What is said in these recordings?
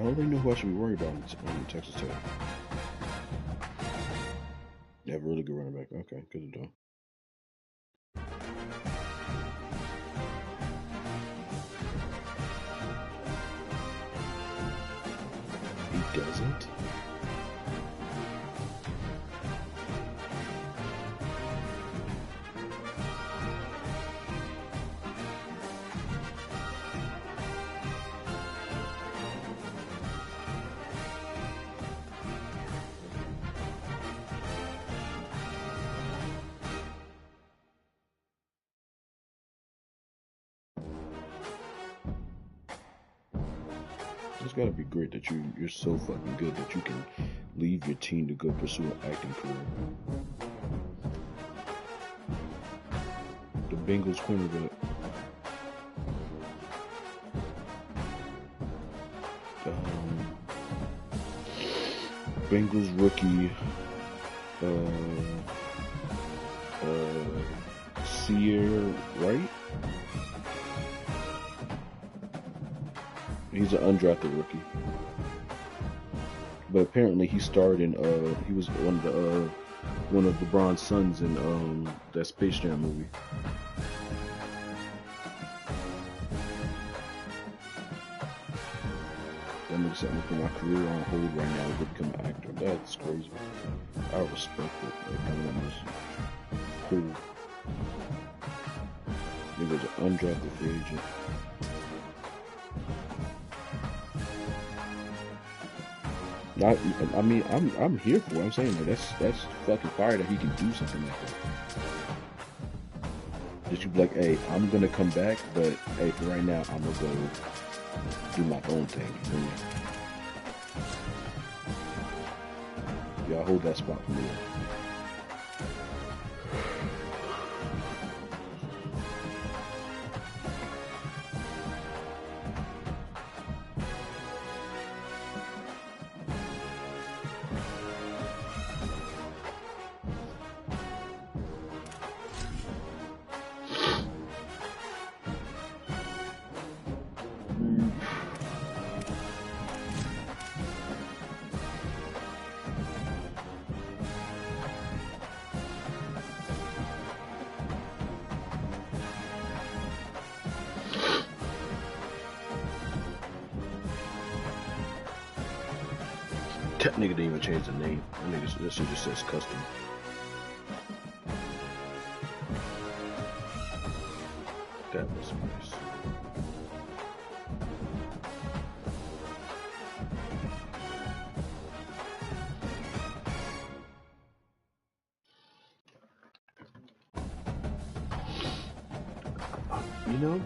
I don't really know who I should be worried about on Texas Tech. They have a really good running back. Okay, good to know. He doesn't? It's gotta be great that you're so fucking good that you can leave your team to go pursue an acting career. The Bengals cornerback. Bengals rookie. Sear Wright. He's an undrafted rookie, but apparently he starred in he was one of LeBron's sons in that Space Jam movie. That nigga said, I'm putting my career on hold right now to become an actor. That's crazy. I respect it. Like, that was cool. Nigga's an undrafted free agent. I mean, I'm here for it. I'm saying, like, that's fucking fire that he can do something like that. That you be like, hey, I'm gonna come back, but hey, for right now, I'm gonna go do my own thing. Yeah, I hold that spot for me. That nigga didn't even change the name. That shit just says custom. That was nice. You know,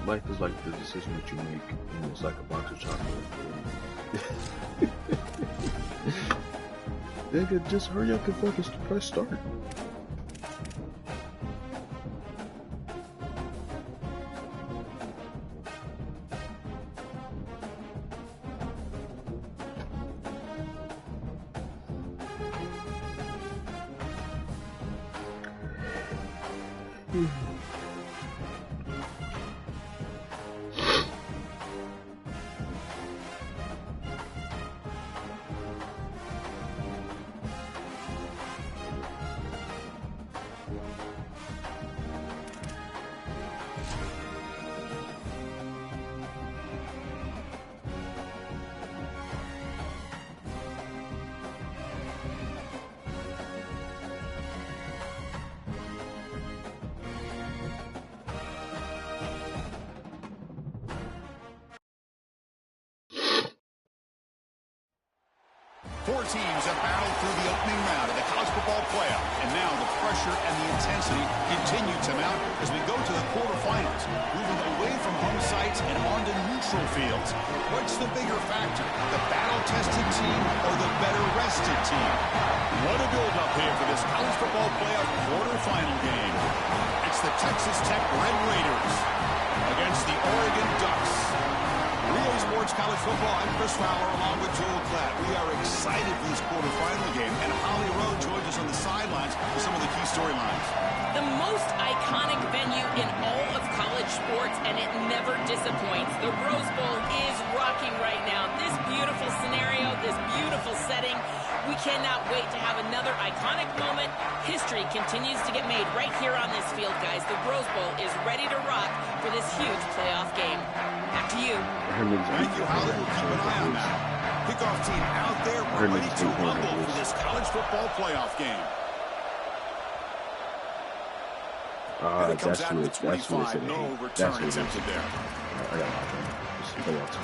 life is like the decision that you make, and it's like a box of chocolate. Nigga, just hurry up and fucking press start. Four teams have battled through the opening round of the college football playoff, and now the pressure and the intensity continue to mount as we go to the quarterfinals, moving away from home sites and onto neutral fields. What's the bigger factor, the battle-tested team or the better-rested team? What a build-up here for this college football playoff quarterfinal game. It's the Texas Tech Red Raiders against the Oregon Ducks. Relay Sports College Football, I'm Chris Fowler along with Joel Klatt. We are excited for this quarterfinal game, and Holly Rowe joins us on the sidelines with some of the key storylines. The most iconic venue in all of college sports, and it never disappoints. The Rose Bowl is rocking right now. This beautiful scenario, this beautiful setting. We cannot wait to have another iconic moment. History continues to get made right here on this field, guys. The Rose Bowl is ready to rock for this huge playoff game. Back to you. Thank you, Holly. We'll keep an eye on that. Kickoff team out there. We're ready to rumble for this college football playoff game. And it comes out of the 25. No return attempted there. I got it. Just play out.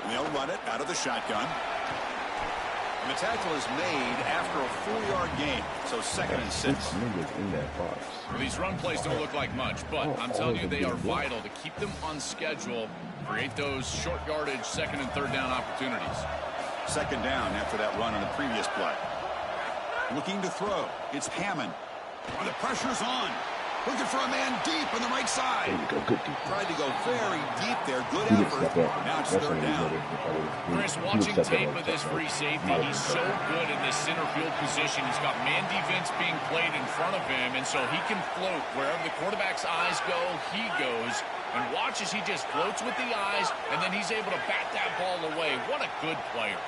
They'll run it out of the shotgun. And the tackle is made after a 4-yard gain, so 2nd and 6. In that box. Well, these run plays don't look like much, but I'm telling you they are vital to keep them on schedule, create those short yardage 2nd and 3rd down opportunities. 2nd down after that run on the previous play. Looking to throw. It's Hammond. Oh, the pressure's on. Looking for a man deep on the right side. There you go, good deep. Tried to go very deep there. Good effort. Now it's 3rd down. Chris, watching tape of this free safety, he's so good in this center field position. He's got man defense being played in front of him, and so he can float. Wherever the quarterback's eyes go, he goes. And watch as he just floats with the eyes, and then he's able to bat that ball away. What a good player.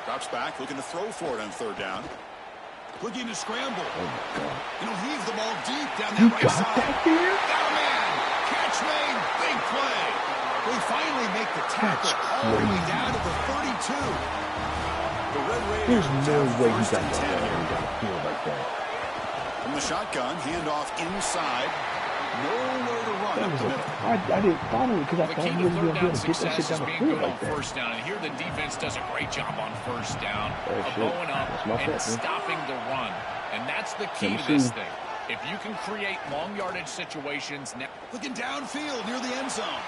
Drops back, looking to throw for it on 3rd down. Looking to scramble. Oh, my God. And he'll heave the ball deep down that right side. That there? Got a man. Catch made. Big play. We finally make the tackle all the way down to the 32. The Red Raiders There's no way he got 1st and 10 that here. and got a field like that. From the shotgun, handoff inside. Nowhere to run up the middle. I didn't follow it because I The thought key he to was third going to be down able to get that success shit is down the being field good on like that. 1st down. And here the defense does a great job on 1st down Oh, of shit. going up That's my and fault, man. stopping the run. And that's the key to this thing. If you can create long yardage situations now. Looking downfield near the end zone.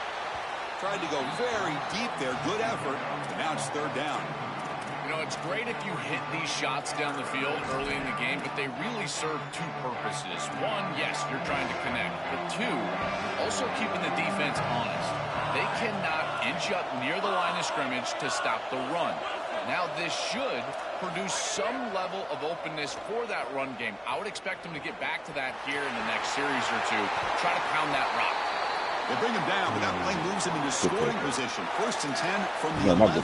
Tried to go very deep there. Good effort. And now it's 3rd down. You know, it's great if you hit these shots down the field early in the game, but they really serve 2 purposes. One, yes, you're trying to connect. But 2, also keeping the defense honest. They cannot inch up near the line of scrimmage to stop the run. Now, this should produce some level of openness for that run game. I would expect them to get back to that here in the next series or 2. Try to pound that rock. They bring him down, but that play moves him into scoring position. 1st and 10 from the 11.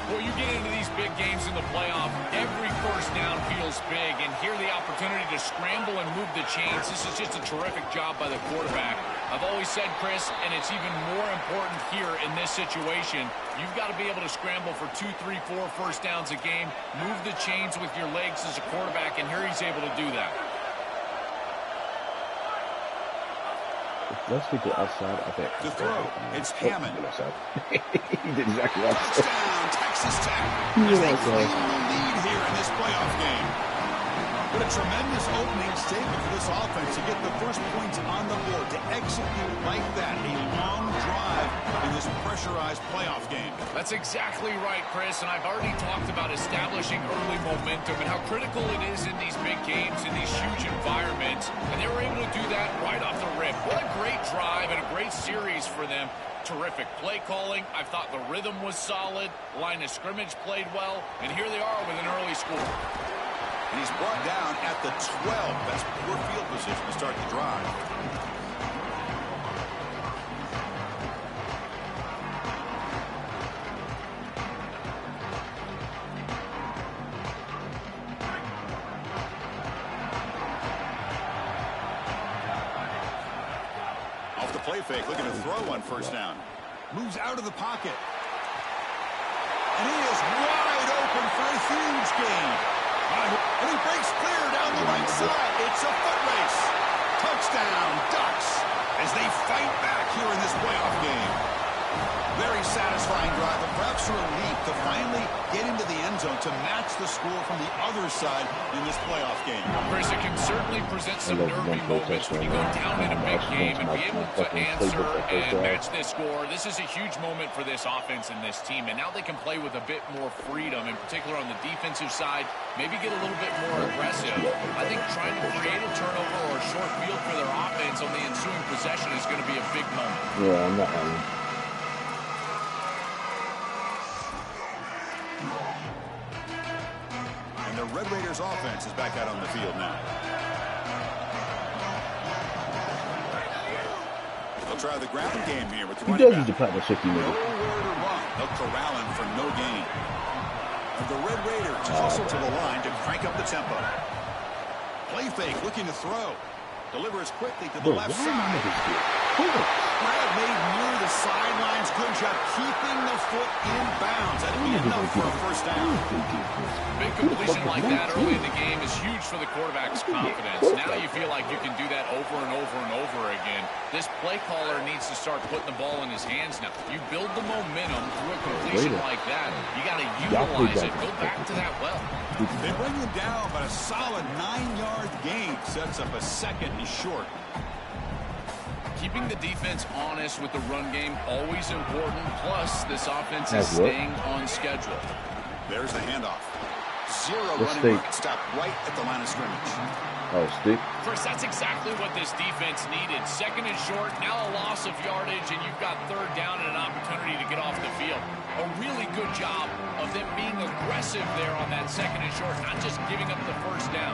Well, you get into these big games in the playoff, every 1st down feels big, and here the opportunity to scramble and move the chains. This is just a terrific job by the quarterback. I've always said, Chris, and it's even more important here in this situation, you've got to be able to scramble for 2, 3, 4 1st downs a game, move the chains with your legs as a quarterback, and here he's able to do that. Let's go outside. I think. To throw. It's Hammond. He did exactly what I said. Touchdown, Texas Tech. As they claim the lead here in this playoff game. What a tremendous opening statement for this offense to get the first points on the board, to execute like that, a long drive in this pressurized playoff game. That's exactly right, Chris, and I've already talked about establishing early momentum and how critical it is in these big games, in these huge environments, and they were able to do that right off the rip. What a great drive and a great series for them. Terrific play calling. I thought the rhythm was solid. Line of scrimmage played well, and here they are with an early score. And he's brought down at the 12. That's poor field position to start the drive. Off the play fake, looking to throw on 1st down. Moves out of the pocket. And he is wide open for a huge gain. And he breaks clear down the right side. It's a foot race. Touchdown, Ducks, as they fight back here in this playoff game. Very satisfying drive, but perhaps a relief to finally get into the end zone to match the score from the other side in this playoff game. Chris, it can certainly present some nervy moments when you go down in a big game and be able to answer and match this score. This is a huge moment for this offense and this team, and now they can play with a bit more freedom, in particular on the defensive side, maybe get a little bit more aggressive. I think trying to create a turnover or a short field for their offense on the ensuing possession is going to be a big moment. Yeah, I'm not. Raiders offense is back out on the field now. They'll try the ground game here with the running back. He does use the practice 50 minutes. Nowhere to run. They'll corral him for no gain. And the Red Raiders hustle to the line to crank up the tempo. Play fake, looking to throw. Delivers quickly to the left side. Grab made near the sidelines. Good job keeping the foot in bounds. That'd be enough for a first down. Big completion like that early in the game is huge for the quarterback's confidence. Now you feel like you can do that over and over and over again. This play caller needs to start putting the ball in his hands now. You build the momentum through a completion like that. You got to utilize it. Go back to that well. They bring him down, but a solid 9-yard gain sets up a second and short. Keeping the defense honest with the run game, always important. Plus, this offense is staying on schedule. There's the handoff. Zero running route stop right at the line of scrimmage. Oh, stick. Chris, that's exactly what this defense needed. Second and short, now a loss of yardage, and you've got third down and an opportunity to get off the field. A really good job of them being aggressive there on that second and short, not just giving up the first down.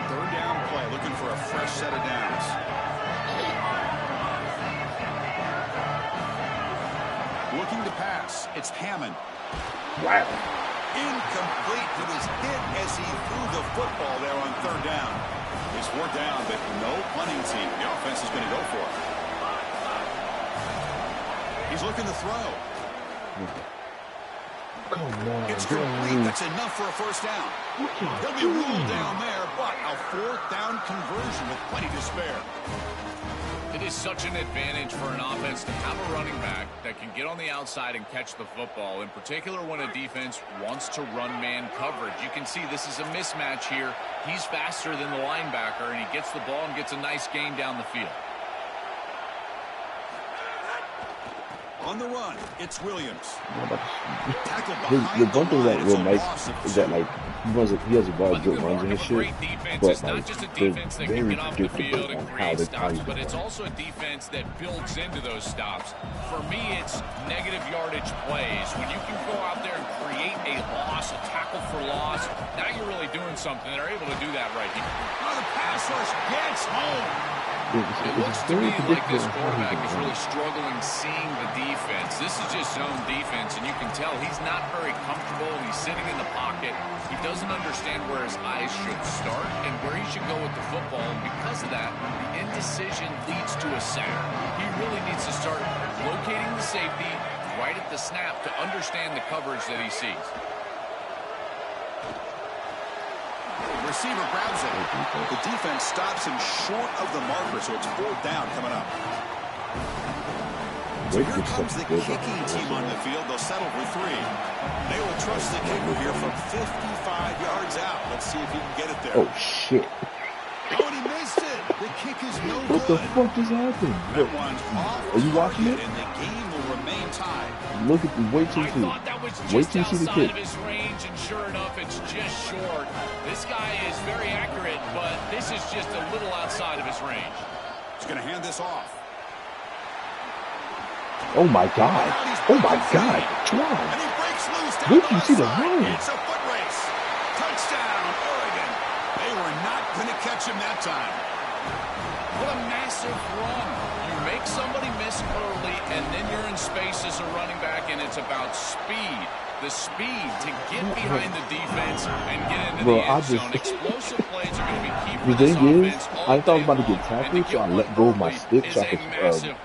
Third down play, looking for a fresh set of downs. Looking to pass. It's Hammond. Wow. Incomplete. He was hit as he threw the football there on third down. He's 4th down, but no punting team. The offense is going to go for it. He's looking to throw. Come on. It's complete. That's enough for a first down. He'll be ruled down there, but a 4th down conversion with plenty to spare. It is such an advantage for an offense to have a running back that can get on the outside and catch the football, in particular when a defense wants to run man coverage. You can see this is a mismatch here. He's faster than the linebacker, and he gets the ball and gets a nice gain down the field. On the run, it's Williams. The one thing that real nice is that like he has a lot of good runs in his shit, but it's not just a defense that can get off the field and create stops, but it's also a defense that builds into those stops. For me, it's negative yardage plays. When you can go out there and create a loss, a tackle for loss, now you're really doing something. They're able to do that right here. Oh, the pass rush gets home. It looks to me like this quarterback is really struggling seeing the defense. This is just zone defense, and you can tell he's not very comfortable. He's sitting in the pocket. He doesn't understand where his eyes should start and where he should go with the football, and because of that, the indecision leads to a sack. He really needs to start locating the safety right at the snap to understand the coverage that he sees. Receiver grabs it. The defense stops him short of the marker, so it's 4th down coming up. So here comes the kicking team on the field. They'll settle for 3. They will trust the kicker here from 55 yards out. Let's see if he can get it there. Oh, shit. Oh, and he missed it. The kick is no good. What the fuck just happened? That one's off. Are you watching it? And the game will remain tied. Look at the wait till you see. Wait till you see the kick. Of his range, and sure enough, it's just short. This guy is very accurate, but this is just a little outside of his range. He's going to hand this off. Oh my God! Oh my God! Wow! And he breaks loose. Where did you see the run? It's a foot race. Touchdown, Oregon. They were not going to catch him that time. What a massive run. You make somebody miss early, and then you're in space as a running back, and it's about speed. The speed to get behind the defense and get into the end zone. Explosive plays are going to be key for this offense. I thought I was about to get tackled, so I let go of my stick so I could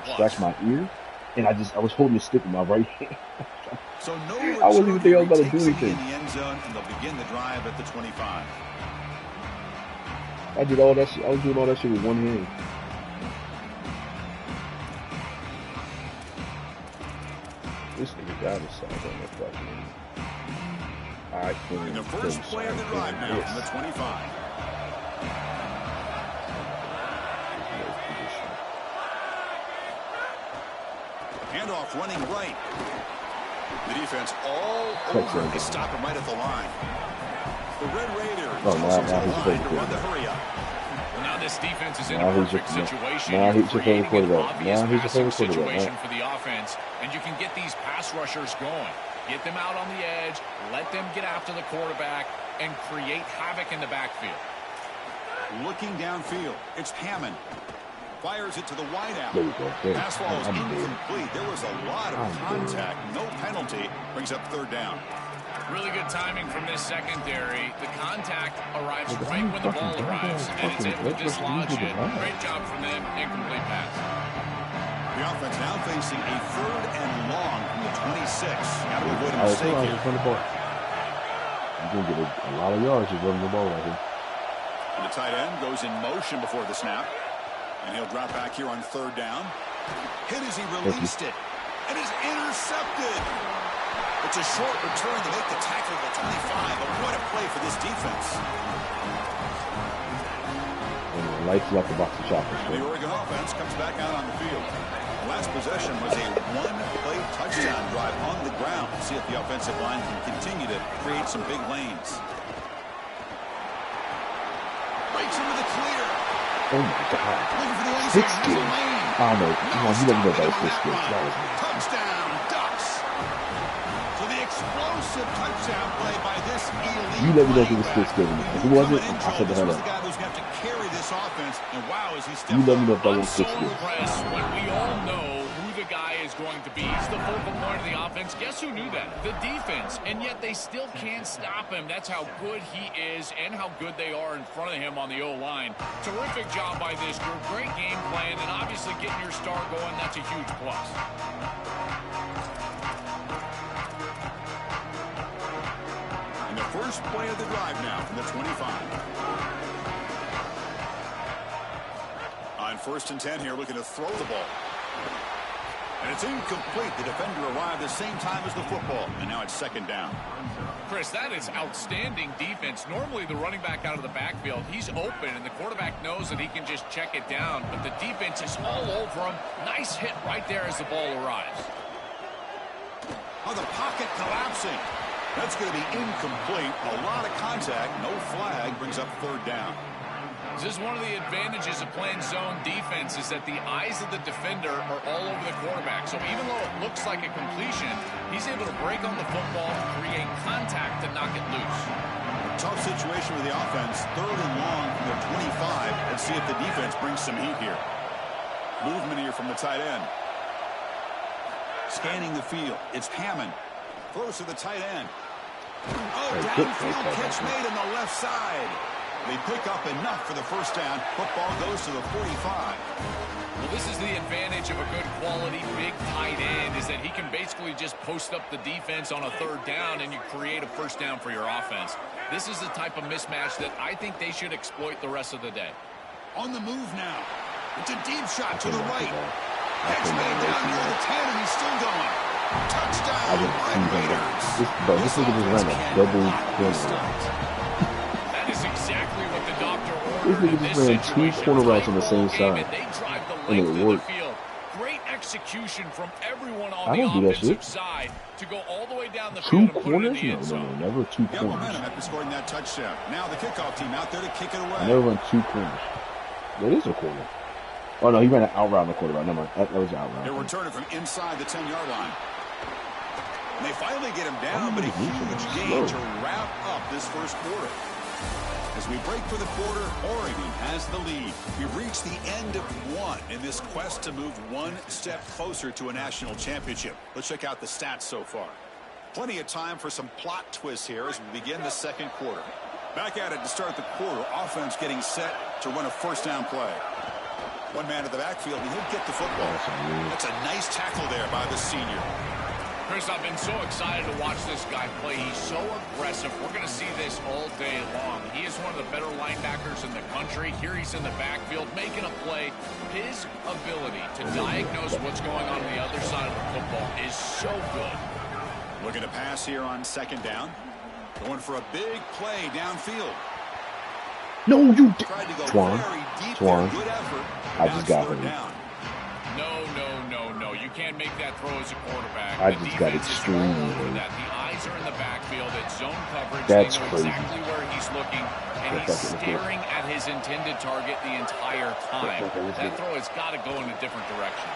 scratch my ear. And I was holding the stick with my right hand. So no I wasn't even thinking I was about to do anything. In the end zone, and they'll begin the drive at the 25. I did all that shit. I was doing all that shit with one hand. This nigga got his side on that fucking. Alright, in the first play of the drive now from the 25. Handoff running right. The defense all over to stop him right at the line. The Red Raiders also to the line to run the hurry up. Well, now this defense is in a perfect situation. You're creating an obvious passing situation for the offense, and you can get these pass rushers going. Get them out on the edge, let them get after the quarterback, and create havoc in the backfield. Looking downfield, it's Hammond. Fires it to the wideout. There we go. Pass ball is incomplete. There was a lot of contact. No penalty. Brings up third down. Really good timing from this secondary. The contact arrives right when the ball arrives, and it's able to dislodge it. Great job from them. Incomplete pass. The offense now facing a 3rd and long from the 26. Got to avoid a mistake here. You're going to get a lot of yards just running the ball right here. And the tight end goes in motion before the snap. And he'll drop back here on 3rd down. Hit as he released it. And is intercepted. It's a short return to make the tackle at the 25. But what a play for this defense. And lights left the box of chocolates. The Oregon offense comes back out on the field. The last possession was a 1-play touchdown drive on the ground. See if the offensive line can continue to create some big lanes. Breaks into the clear. Oh my God. Looking for the lane. 6 kids. I know. Come on, you let me know that was 6 kids. That was me. Touchdown, Ducks. So the explosive touchdown play by this elite. You let me know if it was 6 kids. If it wasn't, I said the hell This was up. the guy who's going to have to carry this offense. And wow, as he stepped You let me know if that I'm was so 6 kids. impressed when we all know who the guy is going to be. He's the focal point of the offense. Guess who knew that? The defense. And yet they still can't stop him. That's how good he is and how good they are in front of him on the O-line. Terrific job by this group. Great game plan, and obviously getting your star going, that's a huge plus. And the first play of the drive now from the 25. On 1st and 10 here, looking to throw the ball. And it's incomplete. The defender arrived the same time as the football. And now it's 2nd down. Chris, that is outstanding defense. Normally the running back out of the backfield, he's open, and the quarterback knows that he can just check it down. But the defense is all over him. Nice hit right there as the ball arrives. Oh, the pocket collapsing. That's going to be incomplete. A lot of contact. No flag. Brings up 3rd down. This is one of the advantages of playing zone defense is that the eyes of the defender are all over the quarterback. So even though it looks like a completion, he's able to break on the football, create contact, and knock it loose. Tough situation with the offense. 3rd and long from the 25. Let's see if the defense brings some heat here. Movement here from the tight end. Scanning the field. It's Hammond. Throws to the tight end. Oh, downfield catch made on the left side. They pick up enough for the 1st down. Football goes to the 45. Well, this is the advantage of a good quality big tight end is that he can basically just post up the defense on a 3rd down and you create a 1st down for your offense. This is the type of mismatch that I think they should exploit the rest of the day. On the move now. It's a deep shot to the right. Catch made down near the 10, and he's still going. Touchdown, Raiders. This nigga just ran a double corner. That is exactly what the doctor This ordered in nigga this just ran 2 situation. corner routes on the same Game, side. and they drive the And it length of the worked. field. Great execution from everyone on I the don't do that offensive shit. side to go all the way down the 2 field and put it in corners? the end zone. No, never 2 Yeah, corners. momentum after scoring that touchdown. Now the kickoff team out there to kick it away. I never run 2 corners. That is a corner. Oh no, he ran an out route on the quarterback. Never mind. That was an out route. They're returning from inside the 10-yard line. And they finally get him down, but a huge gain to wrap up this first quarter. As we break for the quarter, Oregon has the lead. We've reached the end of one in this quest to move one step closer to a national championship. Let's check out the stats so far. Plenty of time for some plot twists here as we begin the second quarter. Back at it to start the quarter. Offense getting set to run a 1st down play. One man at the backfield, and he'll get the football. That's a nice tackle there by the senior. Chris, I've been so excited to watch this guy play. He's so aggressive. We're going to see this all day long. He is one of the better linebackers in the country. Here he's in the backfield making a play. His ability to diagnose what's going on the other side of the football is so good. Looking to pass here on 2nd down. Going for a big play downfield. No, you did. Tried to go Twan. very deep Twan. there. Good effort. I just got him. Down. No. You can't make that throw as a quarterback. I The just got defense is extremely all over hurt. that. The eyes are in the backfield. It's zone coverage. That's they know crazy. exactly where he's looking, and he's staring at his intended target the entire time. That throw has got to go in a different direction.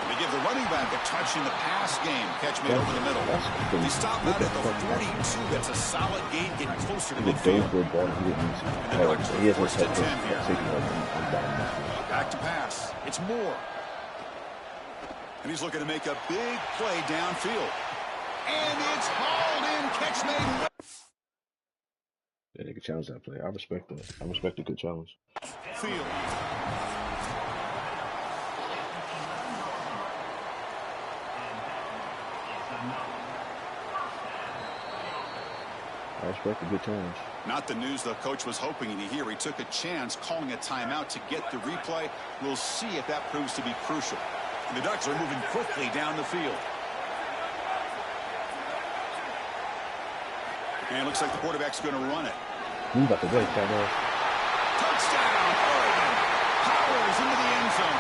They give the running back a touch in the pass game. Catch made over the middle. They stop out at the 42. That's a solid gain, getting closer to midfield. And the Ducks are forced to 10 here. Back to pass. It's Moore. And he's looking to make a big play downfield. And it's hauled in. Catch made. Yeah, they can challenge that play. I respect that. I respect a good challenge. Field. I respect a good challenge. Not the news the coach was hoping to hear. He took a chance calling a timeout to get the replay. We'll see if that proves to be crucial. And the Ducks are moving quickly down the field. And it looks like the quarterback's going to run it. Move out the way, Cowboys. Touchdown, Oregon. Powers into the end zone.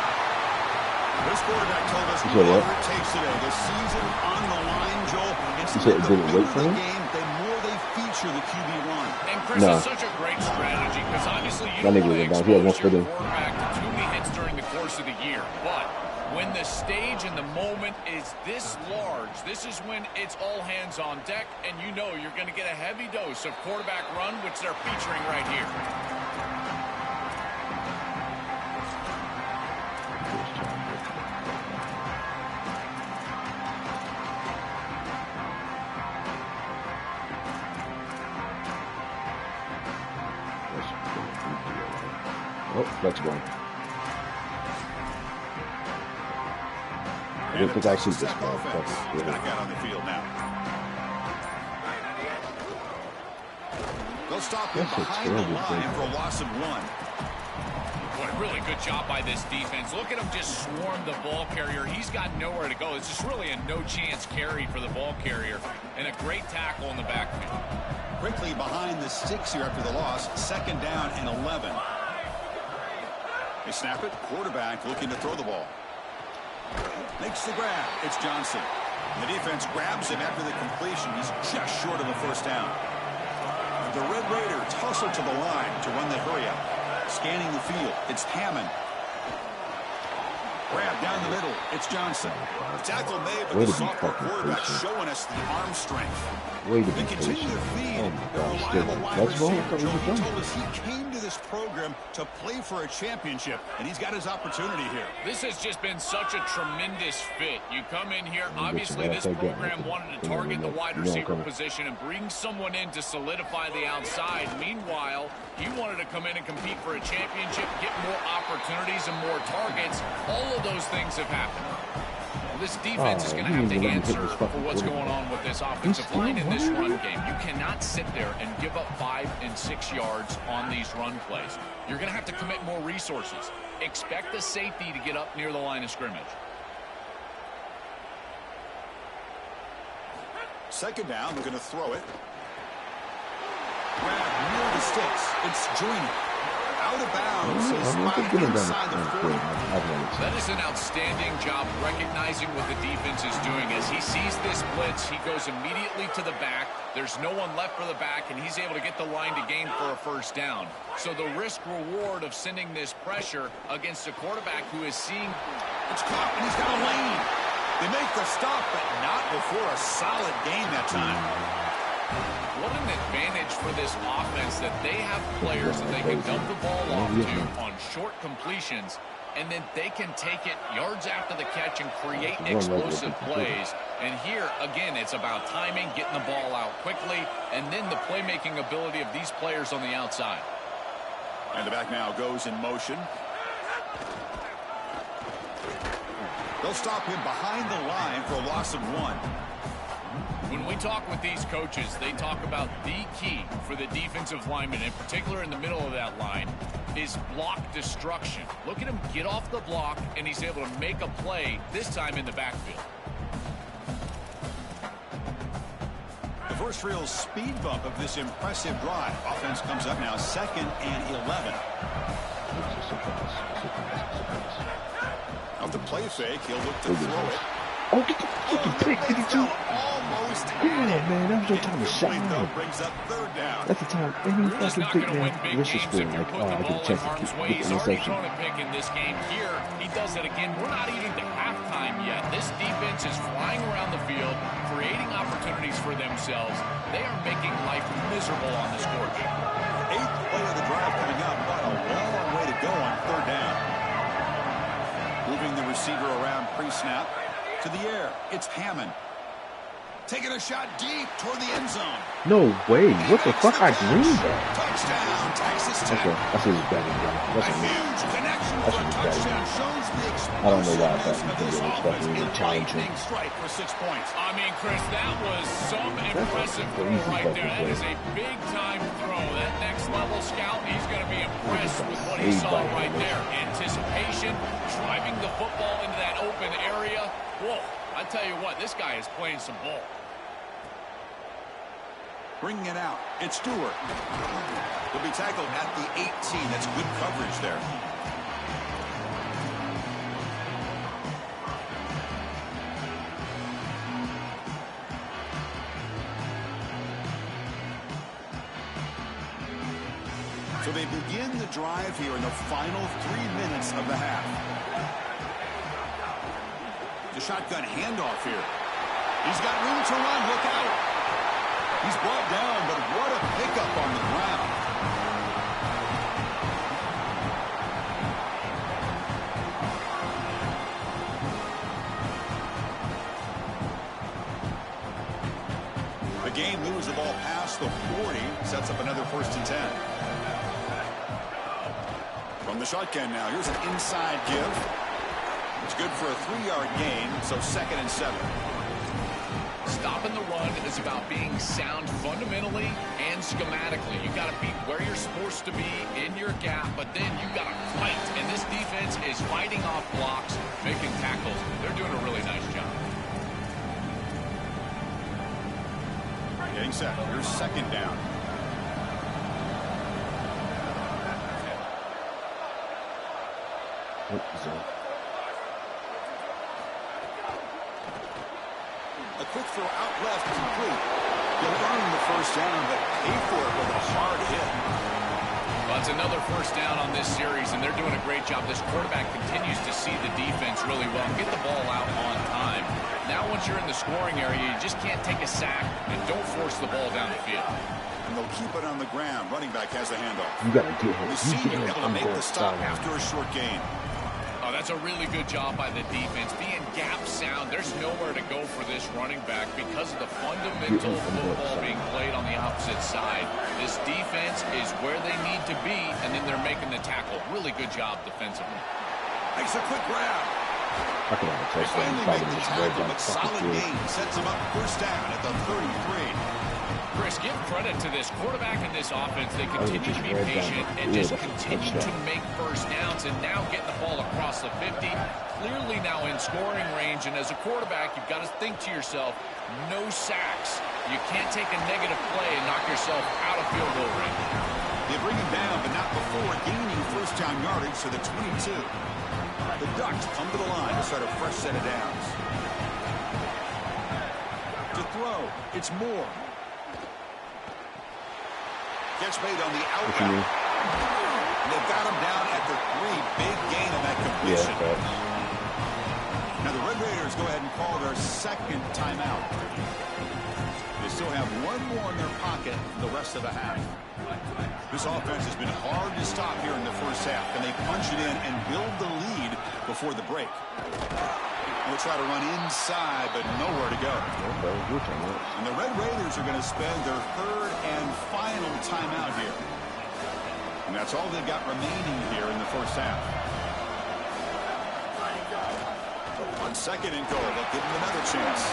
This quarterback told us whatever it takes today. The season on the line, Joel. It's the bigger the game, the more they feature the QB run. And Chris, it's such a great strategy because obviously you don't want to expose your quarterback to too many hits during the course of the year. But when the stage and the moment is this large, this is when it's all hands on deck, and you know you're going to get a heavy dose of quarterback run, which they're featuring right here. Oh, let's go. I don't think I see this guy. Back out on the field now. They'll stop him behind the line for a loss of 1. Boy, really good job by this defense. Look at him just swarm the ball carrier. He's got nowhere to go. It's just really a no-chance carry for the ball carrier. And a great tackle in the backfield. Quickly behind the sticks here after the loss. 2nd down and 11. They snap it. Quarterback looking to throw the ball. Makes the grab. It's Johnson. The defense grabs him after the completion. He's just short of the 1st down. The Red Raiders hustle to the line to run the hurry up. Scanning the field. It's Hammond. Grab down the middle. It's Johnson. The tackle made, but the sophomore quarterback showing us the arm strength. They continue to feed their reliable wide receiver. He told us he came to this program to play for a championship, and he's got his opportunity here. This has just been such a tremendous fit. You come in here, obviously this program wanted to target the wide receiver position and bring someone in to solidify the outside. Meanwhile, he wanted to come in and compete for a championship, get more opportunities and more targets. All of those things have happened. This defense is going to have to answer for what's going on with this offensive line in this run game. You cannot sit there and give up 5 and 6 yards on these run plays. You're going to have to commit more resources. Expect the safety to get up near the line of scrimmage. 2nd down, they're going to throw it. Grab near the sticks. It's Joyner. Out of bounds. That is an outstanding job recognizing what the defense is doing. As he sees this blitz, he goes immediately to the back. There's no one left for the back, and he's able to get the line to gain for a 1st down. So the risk-reward of sending this pressure against a quarterback who is seeing... It's caught, and he's got a lane. They make the stop, but not before a solid gain that time. What an advantage for this offense that they have players that they can dump the ball off to on short completions, and then they can take it yards after the catch and create explosive plays. And here, again, it's about timing, getting the ball out quickly, and then the playmaking ability of these players on the outside. And the back now goes in motion. They'll stop him behind the line for a loss of 1. When we talk with these coaches, they talk about the key for the defensive lineman, in particular in the middle of that line, is block destruction. Look at him get off the block, and he's able to make a play, this time in the backfield. The first real speed bump of this impressive drive. Offense comes up now 2nd and 11. Off the play fake, he'll look to throw it. Oh, get the fucking pick, 52. Almost Yeah, man, that was your time to shine. Brings up third down. That's the time any You're just fucking not big going to win man big wishes games for. if you're Like, putting oh, the I get a ball in chance to harm's way. get He's the already interception. thrown a pick in this game. Here, he does it again. We're not even to halftime yet. This defense is flying around the field, creating opportunities for themselves. They are making life miserable on this court. 8th play of the drive coming up, but a long way to go on third down. Moving the receiver around pre-snap to the air. It's Hammond. Taking a shot deep toward the end zone. No way. What the fuck? I green that. Touchdown, Texas Tech. Okay, that's his batting gun. That's A a huge connection That's for a his batting touchdown gun. shows the I don't know why I thought explosiveness you of could this get offense. expecting A to challenge him. lightning strike for 6 points. I mean, Chris, that was some impressive throw crazy right there. That fucking is a big-time throw. That next-level scout, he's going to be impressed with what he Saved saw by right him. there. Anticipation, driving the football into that open area. Whoa, I tell you what, this guy is playing some ball. Bringing it out. It's Stewart. He'll be tackled at the 18. That's good coverage there. So they begin the drive here in the final 3 minutes of the half. The shotgun handoff here. He's got room to run. Look out. He's brought down, but what a pickup on the ground. The game moves the ball past the 40, sets up another 1st and 10. From the shotgun now, here's an inside give. It's good for a 3-yard gain, so 2nd and 7. Stopping the run is about being sound fundamentally and schematically. You got to be where you're supposed to be in your gap, but then you got to fight. And this defense is fighting off blocks, making tackles. They're doing a really nice job. Getting set. Here's 2nd down. A quick throw out left, complete. He'll earn the 1st down, but pay for it with a hard hit. Well, it's another 1st down on this series, and they're doing a great job. This quarterback continues to see the defense really well and get the ball out on time. Now, once you're in the scoring area, you just can't take a sack and don't force the ball down the field. And they'll keep it on the ground. Running back has the handoff. You gotta get him. The You senior get him. able to I'm make going the stop sideline. after a short gain. Oh, that's a really good job by the defense. Being gap sound, there's nowhere to go for this running back because of the fundamental football being played on the opposite side. This defense is where they need to be, and then they're making the tackle. Really good job defensively. Makes a quick grab. I could have a They touchdown. finally Probably make the just tackle, red but dot solid fucking gain sets them up 1st down at the 33. Chris, give credit to this quarterback and this offense. They continue to be patient and just continue to make 1st downs and now getting the ball across the 50. Clearly now in scoring range, and as a quarterback, you've got to think to yourself, no sacks. You can't take a negative play and knock yourself out of field goal range. They bring him down, but not before gaining 1st down yardage to the 22. The Ducks come to the line to start a fresh set of downs. To throw, it's Moore. Catch made on the out route. They've got him down at the 3. Big gain on that completion. Now the Red Raiders go ahead and call their 2nd timeout. They still have one more in their pocket the rest of the half. This offense has been hard to stop here in the 1st half. Can they punch it in and build the lead before the break? We'll try to run inside, but nowhere to go. And the Red Raiders are going to spend their 3rd and final timeout here. And that's all they've got remaining here in the 1st half. On 2nd and goal, they'll give him another chance.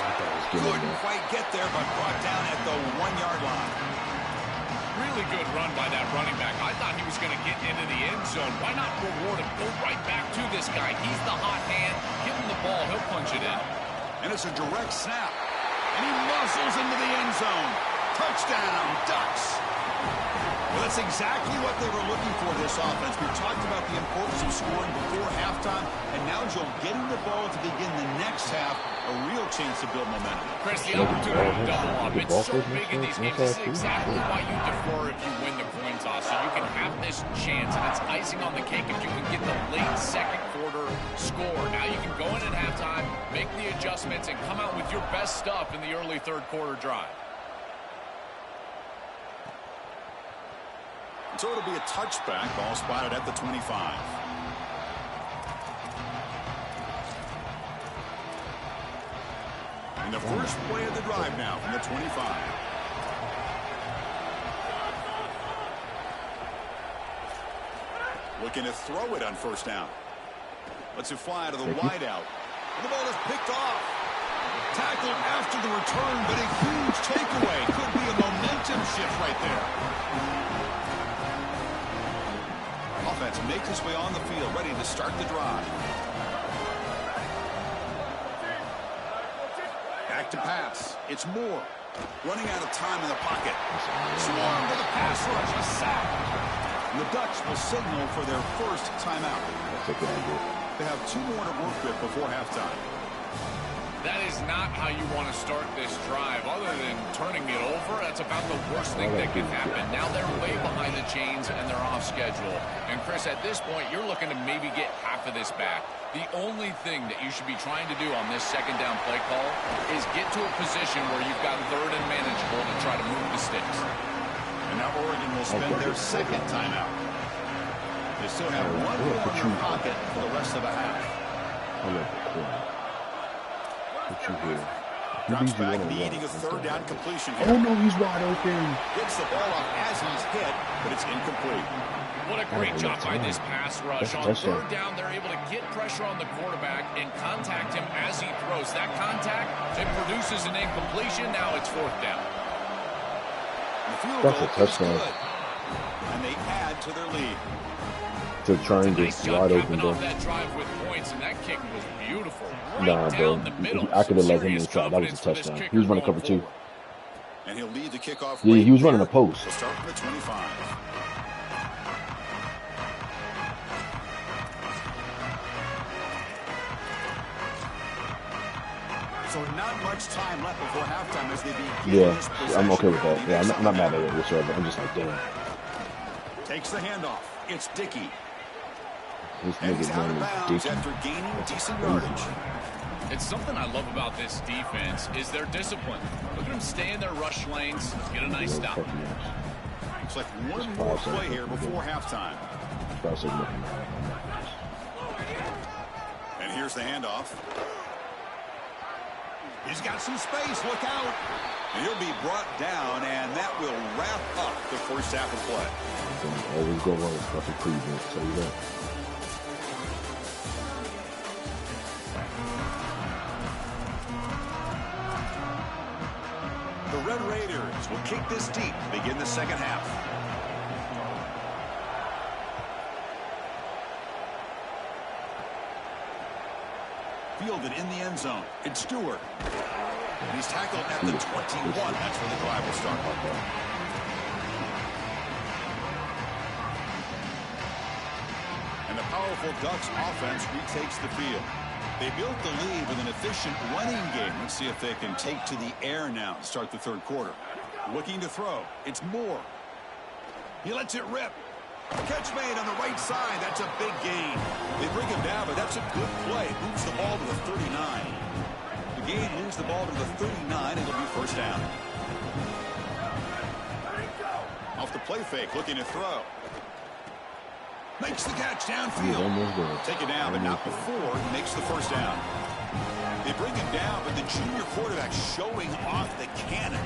Couldn't quite get there, but brought down at the 1-yard line. Really good run by that running back. I thought he was going to get into the end zone. Why not reward him? Go right back to this guy. He's the hot hand. Give him the ball. He'll punch it in. And it's a direct snap. And he muscles into the end zone. Touchdown, Ducks. Well, that's exactly what they were looking for, this offense. We talked about the importance of scoring before halftime, and now, Joel, getting the ball to begin the next half, a real chance to build momentum. Chris, the opportunity to double up, it's so big in these games. This is exactly why you defer if you win the coin toss, so you can have this chance, and it's icing on the cake if you can get the late second quarter score. Now you can go in at halftime, make the adjustments, and come out with your best stuff in the early third quarter drive. So it'll be a touchback, ball spotted at the 25. And the first play of the drive now from the 25. Looking to throw it on first down. Lets it fly to the wideout. And the ball is picked off. Tackled after the return, but a huge takeaway. Could be a momentum shift right there. Offense makes its way on the field, ready to start the drive. Back to pass. It's Moore. Running out of time in the pocket. Swarm with a pass rush. A sack. And the Ducks will signal for their first timeout. They have 2 more to work with before halftime. That is not how you want to start this drive. Other than turning it over, that's about the worst thing that can happen. Now they're way behind the chains and they're off schedule. And Chris, at this point, you're looking to maybe get half of this back. The only thing that you should be trying to do on this second down play call is get to a position where you've got third and manageable to try to move the sticks. And now Oregon will spend their second timeout. They still have 1 more in their pocket for the rest of the half. Drops back, needing a third down completion here. Oh, no, he's wide open. Gets the ball off as he's hit, but it's incomplete. What a great job by this pass rush. On third down, they're able to get pressure on the quarterback and contact him as he throws. That contact, it produces an incompletion. Now it's fourth down. The field goal is good. And they add to their lead. To try and get wide open, bro. That drive with points, and that kick was beautiful. Nah, bro. I could have let him inside. That was a touchdown. He was running cover 2. And he'll lead the kickoff. Yeah, he was running a post. We'll start from the 25. So not much time left before halftime as they begin this possession. I'm okay with that. Yeah, I'm not mad at it whatsoever. I'm just like, damn. Takes the handoff. It's Dickey. This And he's nigga's out of name is bounds Dickey. after gaining decent yardage. It's something I love about this defense is their discipline. Look at them stay in their rush lanes, get a nice stop. Looks like one more play here before halftime. And here's the handoff. He's got some space. Look out. And he'll be brought down, and that will wrap up the first half of play. Always go wrong with fucking prevent. Tell you that. The Red Raiders will kick this deep to begin the second half. Fielded in the end zone. It's Stewart. And he's tackled at the 21. That's where the drive will start. And the powerful Ducks offense retakes the field. They built the lead with an efficient running game. Let's see if they can take to the air now to start the third quarter. Looking to throw. It's Moore. He lets it rip. Catch made on the right side. That's a big gain. They bring him down, but that's a good play. Moves the ball to the 39. The gain moves the ball to the 39. It'll be first down. Off the play fake, looking to throw. Makes the catch downfield. Take it down, but not before he makes the first down. They bring him down, but the junior quarterback showing off the cannon.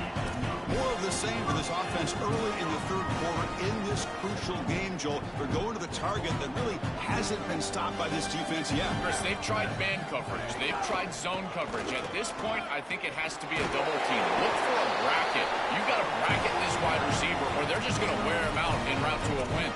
More of the same for this offense early in the third quarter in this crucial game, Joel. They're going to the target that really hasn't been stopped by this defense yet. Chris, they've tried man coverage. They've tried zone coverage. At this point, I think it has to be a double team. Look for a bracket. You've got to bracket this wide receiver, or they're just going to wear him out en route to a win.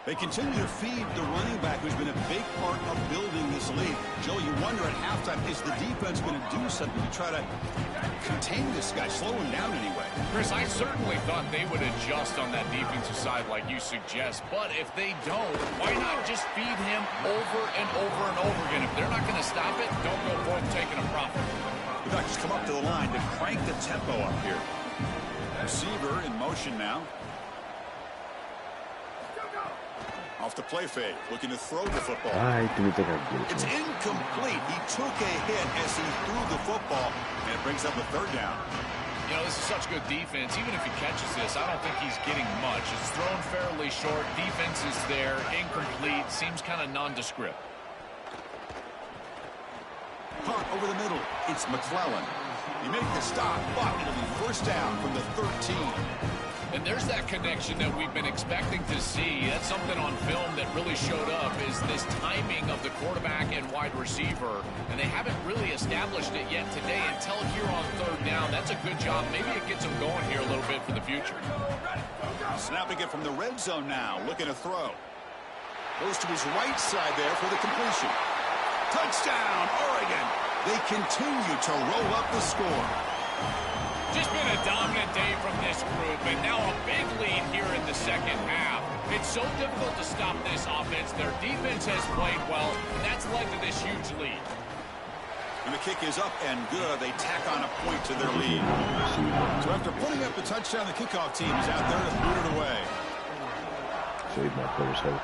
They continue to feed the running back, who's been a big part of building this lead. Joe, you wonder at halftime, is the defense going to do something to try to contain this guy, slow him down anyway? Chris, I certainly thought they would adjust on that defensive side like you suggest. But if they don't, why not just feed him over and over and over again? If they're not going to stop it, don't go forth taking a profit. The Ducks come up to the line to crank the tempo up here. Receiver in motion now. Off the play fake, looking to throw the football. I didn't think I'd get it. It's incomplete. He took a hit as he threw the football, and it brings up a third down. You know, this is such good defense. Even if he catches this, I don't think he's getting much. It's thrown fairly short. Defense is there. Incomplete. Seems kind of nondescript. Punt over the middle. It's McClellan. He makes the stop, but it'll be first down from the 13. And there's that connection that we've been expecting to see. That's something on film that really showed up, is this timing of the quarterback and wide receiver. And they haven't really established it yet today until here on third down. That's a good job. Maybe it gets them going here a little bit for the future. Snapping it from the red zone now. Looking to throw. Goes to his right side there for the completion. Touchdown, Oregon. They continue to roll up the score. Just been a dominant day from this group, and now a big lead here in the second half. It's so difficult to stop this offense. Their defense has played well, and that's led to this huge lead. And the kick is up and good. They tack on a point to their lead. So after putting up the touchdown, the kickoff team is out there to boot it away. Save my players' hope.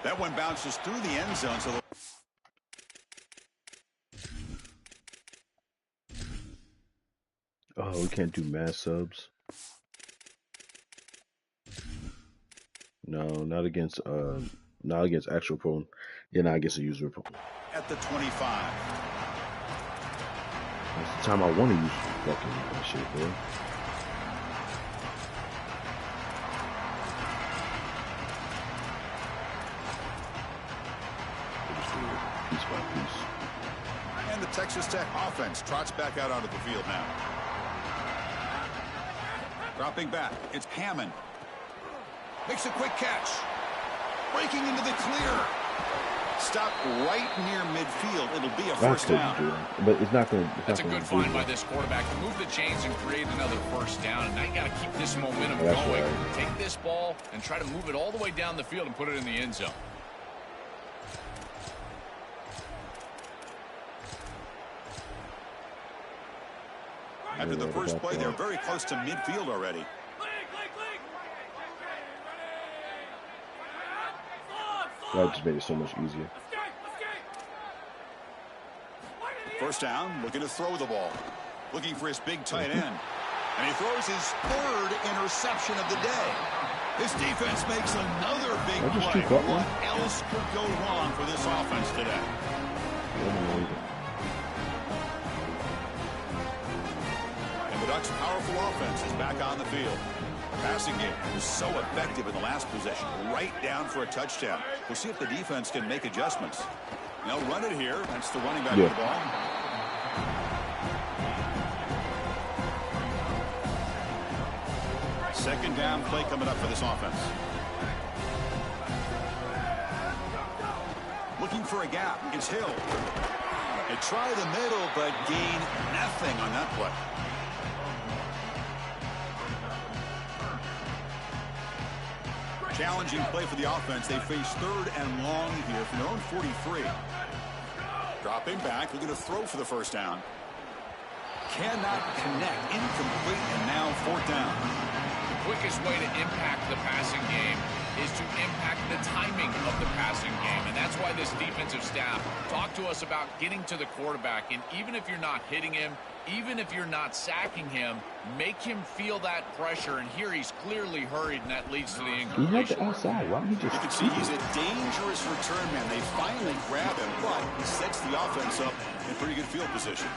That one bounces through the end zone, so Oh, we can't do mass subs. No, not against actual phone. Yeah, not against a user phone. at the 25. That's the time I want to use fucking shit, bro. Piece by piece. And the Texas Tech offense trots back out onto the field now. Dropping back, it's Hammond. Makes a quick catch. Breaking into the clear. Stop right near midfield. It'll be a first down. But it's not going to. That's a good find by this quarterback to move the chains and create another first down. And now you got to keep this momentum going. Right. Take this ball and try to move it all the way down the field and put it in the end zone. After the first play, they're very close to midfield already. That just made it so much easier. First down, looking to throw the ball. Looking for his big tight end. And he throws his third interception of the day. This defense makes another big play. What else could go wrong for this offense today? And the Ducks' powerful offense is back on the field. The passing game was so effective in the last possession, right down for a touchdown. We'll see if the defense can make adjustments. They'll run it here. That's the running back of the ball. Second down play coming up for this offense. Looking for a gap. It's Hill. They try the middle, but gain nothing on that play. Challenging play for the offense. They face third and long here from their own 43. Dropping back, looking to throw for the first down. Cannot connect. Incomplete, and now fourth down. The quickest way to impact the passing game is to impact the timing of the passing game. And that's why this defensive staff talked to us about getting to the quarterback. And even if you're not hitting him, even if you're not sacking him, make him feel that pressure. And here he's clearly hurried, and that leads to the incompletion. He had the outside. Why didn't he just... You can see he's a dangerous return man. They finally grab him, but he sets the offense up in pretty good field position.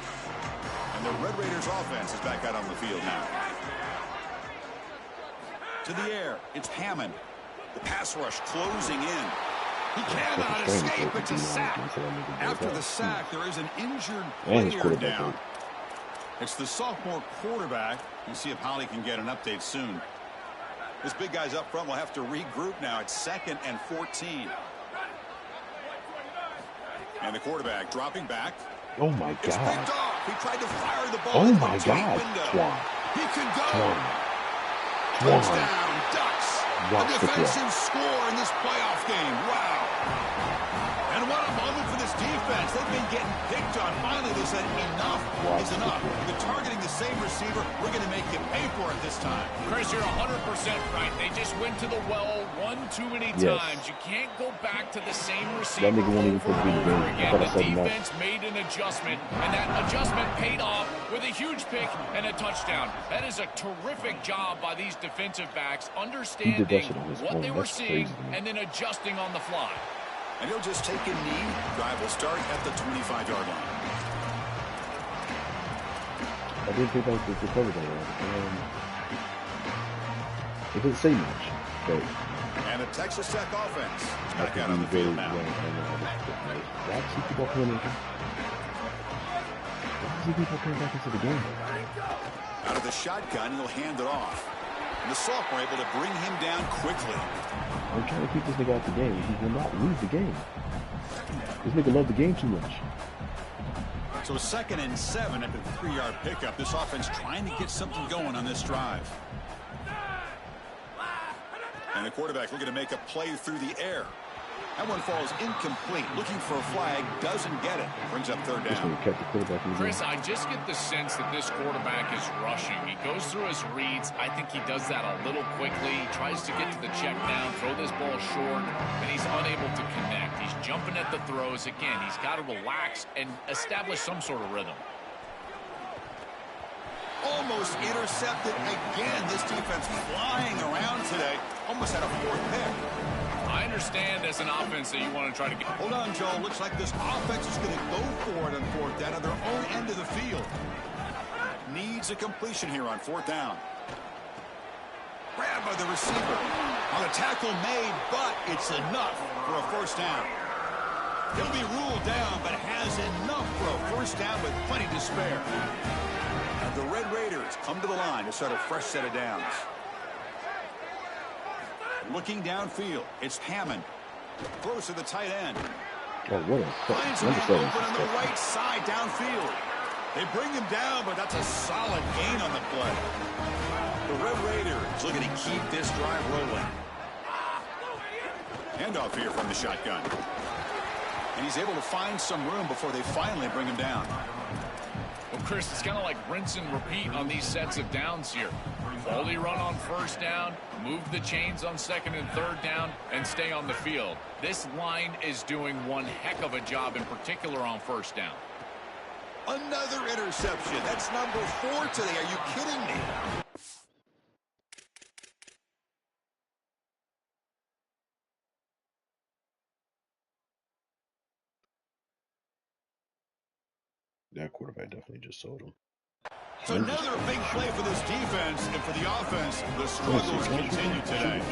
And the Red Raiders offense is back out on the field now. To the air, it's Hammond. The pass rush closing in. He cannot escape. It's a sack. After the sack, there is an injured player down. It's the sophomore quarterback. We'll see if Holly can get an update soon. This big guy's up front will have to regroup now. It's 2nd and 14. And the quarterback dropping back. Oh my It's God. picked off. He tried to fire the ball. Oh into my the tight God. window. Twan. He can go. Twan. Touchdown, Ducks. Watch A the play. defensive score in this playoff game. Wow. And what a moment for this defense. They've been getting picked on. Finally, they said enough is enough. They're targeting the same receiver. We're going to make you pay for it this time. Chris, you're 100% right. They just went to the well one too many times. You can't go back to the same receiver That nigga won't even over put and the over game. I again. thought I The said enough. defense made an adjustment, and that adjustment paid off with a huge pick and a touchdown. That is a terrific job by these defensive backs, understanding shit on his what phone. they were That's seeing crazy, man. and then adjusting on the fly. And he'll just take a knee. Drive will start at the 25-yard line. I didn't think that was the cover that well. It didn't say much, but And the Texas Tech offense is I back think out on the very field well. now. Why does he keep on coming in? Why does he keep on coming back into the game? Out of the shotgun, he'll hand it off. And the sophomore able to bring him down quickly. I'm trying to keep this nigga out the game. He will not lose the game. This nigga love the game too much. So 2nd and 7 after the 3-yard pickup. This offense trying to get something going on this drive. And the quarterback looking to make a play through the air. That one falls incomplete. Looking for a flag. Doesn't get it. Brings up 3rd This down. nigga kept the quarterback in the game. Chris, I just get the sense that this quarterback is rushing. He goes through his reads. I think he does that a little quickly. He tries to get to the check down, throw this ball short, and he's unable to connect. He's jumping at the throws. Again, he's got to relax and establish some sort of rhythm. Almost intercepted again. This defense flying around today. Almost had a 4th pick. I understand as an offense that you want to try to get... Hold on, Joe. Looks like this offense is going to go for it on 4th down at their own end of the field. Needs a completion here on 4th down. Grabbed by the receiver. On the tackle made, but it's enough for a 1st down. He'll be ruled down, but has enough for a 1st down with plenty to spare. And the Red Raiders come to the line to start a fresh set of downs. Looking downfield, it's Hammond. Throws to the tight end. Oh, what a Finds a man open on the right side downfield. They bring him down, but that's a solid gain on the play. The Red Raiders looking to keep this drive rolling. Handoff here from the shotgun. And he's able to find some room before they finally bring him down. Well, Chris, it's kind of like rinse and repeat on these sets of downs here. Quality run on 1st down, move the chains on 2nd and 3rd down, and stay on the field. This line is doing one heck of a job, in particular on 1st down. Another interception. That's number 4 today. Are you kidding me? That quarterback definitely just sold him. So another big play for this defense, and for the offense, the struggles continue today.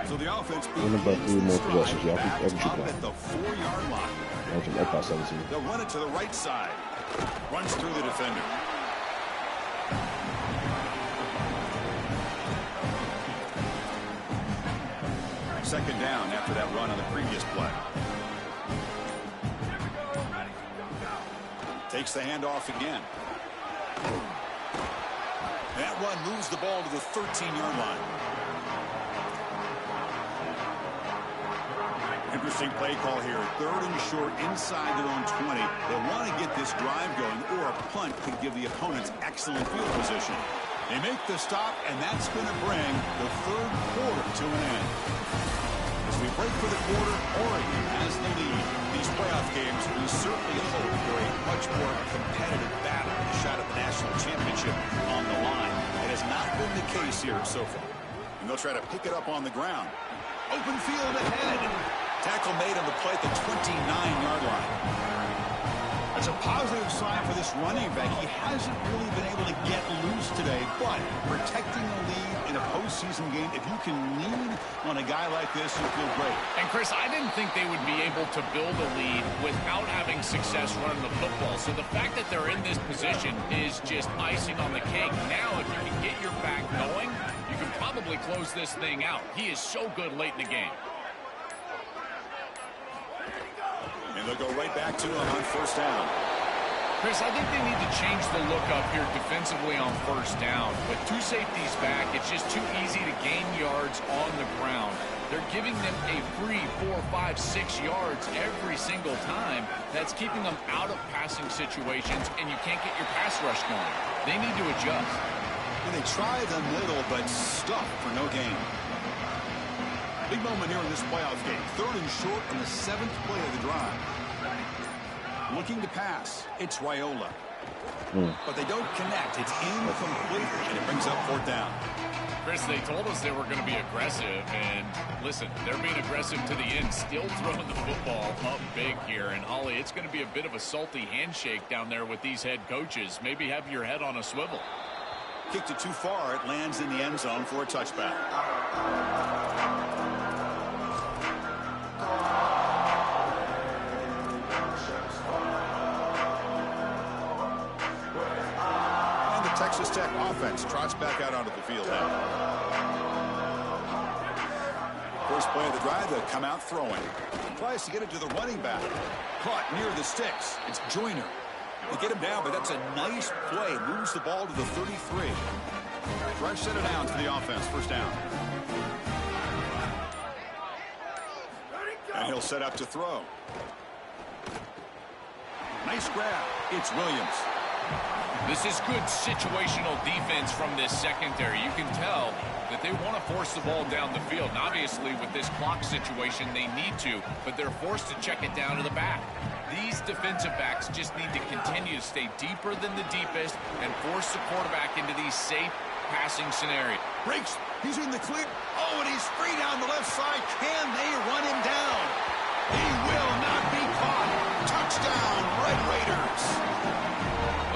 So the offense begins this drive back up at the 4-yard line. They'll run it to the right side. Runs through the defender. Second down after that run on the previous play. Takes the handoff again. That run moves the ball to the 13-yard line. Interesting play call here. 3rd and short inside their own 20. They want to get this drive going, or a punt could give the opponents excellent field position. They make the stop, and that's going to bring the 3rd quarter to an end. As we break for the quarter, Oregon has the lead. These playoff games, we certainly hope for a much more competitive battle, a shot at the national championship on the line. It has not been the case here so far. And they'll try to pick it up on the ground. Open field ahead. Tackle made on the play at the 29-yard line. That's a positive sign for this running back. He hasn't really been able to get loose today, but protecting the lead in a postseason game, if you can lean on a guy like this, you feel great. And, Chris, I didn't think they would be able to build a lead without having success running the football. So the fact that they're in this position is just icing on the cake. Now, if you can get your back going, you can probably close this thing out. He is so good late in the game. And they'll go right back to him on first down. Chris, I think they need to change the look up here defensively on first down. With two safeties back, it's just too easy to gain yards on the ground. They're giving them a free 4, 5, 6 yards every single time. That's keeping them out of passing situations, and you can't get your pass rush going. They need to adjust. And they try the middle, but stuck for no gain. Big moment here in this playoff game. 3rd and short on the 7th play of the drive. Looking to pass. It's Raiola. But they don't connect. It's incomplete, and it brings up 4th down. Chris, they told us they were going to be aggressive, and listen, they're being aggressive to the end, still throwing the football up big here. And, Ollie, it's going to be a bit of a salty handshake down there with these head coaches. Maybe have your head on a swivel. Kicked it too far. It lands in the end zone for a touchback. Texas Tech offense trots back out onto the field now. First play of the drive, they'll come out throwing. Tries to get it to the running back. Caught near the sticks. It's Joyner. They get him down, but that's a nice play. Moves the ball to the 33. Fresh set of downs for the offense. First down. And he'll set up to throw. Nice grab. It's Williams. This is good situational defense from this secondary. You can tell that they want to force the ball down the field. And obviously, with this clock situation, they need to, but they're forced to check it down to the back. These defensive backs just need to continue to stay deeper than the deepest and force the quarterback into these safe passing scenarios. Breaks. He's in the clear. Oh, and he's free down the left side. Can they run him down? He will not be caught. Touchdown, Red Raiders.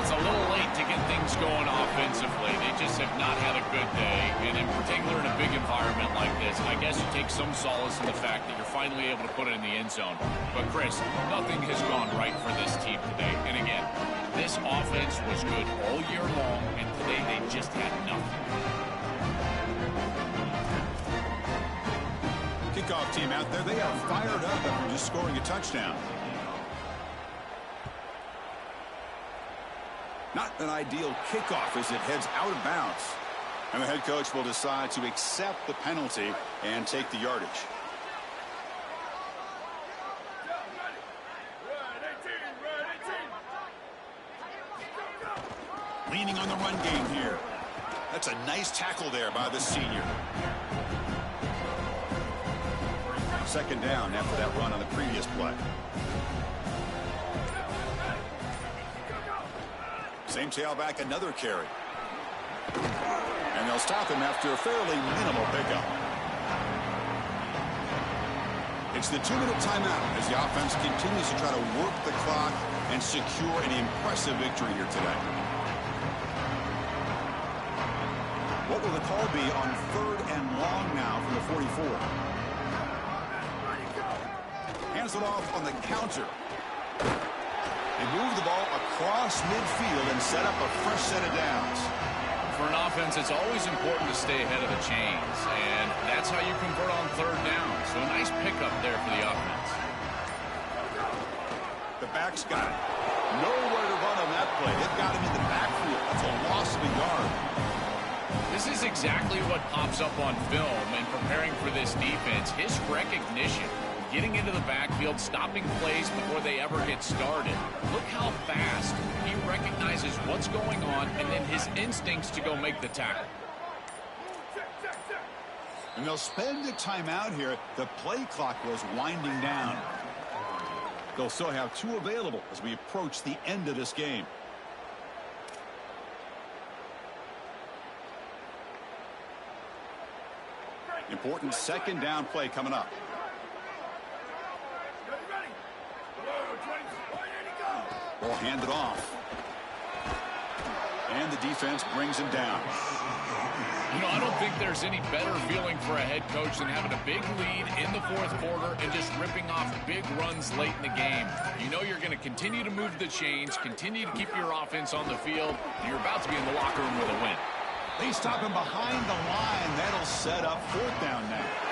It's a little late to get things going offensively. They just have not had a good day, and in particular in a big environment like this, I guess you take some solace in the fact that you're finally able to put it in the end zone. But, Chris, nothing has gone right for this team today. And again, this offense was good all year long, and today they just had nothing. Kickoff team out there, they are fired up after just scoring a touchdown. Not an ideal kickoff as it heads out of bounds. And the head coach will decide to accept the penalty and take the yardage. Leaning on the run game here. That's a nice tackle there by the senior. Second down after that run on the previous play. Same tailback, another carry. And they'll stop him after a fairly minimal pickup. It's the 2-minute timeout as the offense continues to try to work the clock and secure an impressive victory here today. What will the call be on 3rd and long now from the 44? Hands it off on the counter. They move the ball across midfield and set up a fresh set of downs. For an offense, it's always important to stay ahead of the chains, and that's how you convert on 3rd down. So a nice pickup there for the offense. The back's got it. Nowhere to run on that play. They've got him in the backfield. That's a loss of a yard. This is exactly what pops up on film in preparing for this defense. His recognition. Getting into the backfield, stopping plays before they ever get started. Look how fast he recognizes what's going on and then his instincts to go make the tackle. And they'll spend the timeout here. The play clock was winding down. They'll still have 2 available as we approach the end of this game. Important second down play coming up. Ball handed off. And the defense brings him down. You know, I don't think there's any better feeling for a head coach than having a big lead in the fourth quarter and just ripping off big runs late in the game. You know you're going to continue to move the chains, continue to keep your offense on the field, and you're about to be in the locker room with a win. They stop him behind the line. That'll set up 4th down now.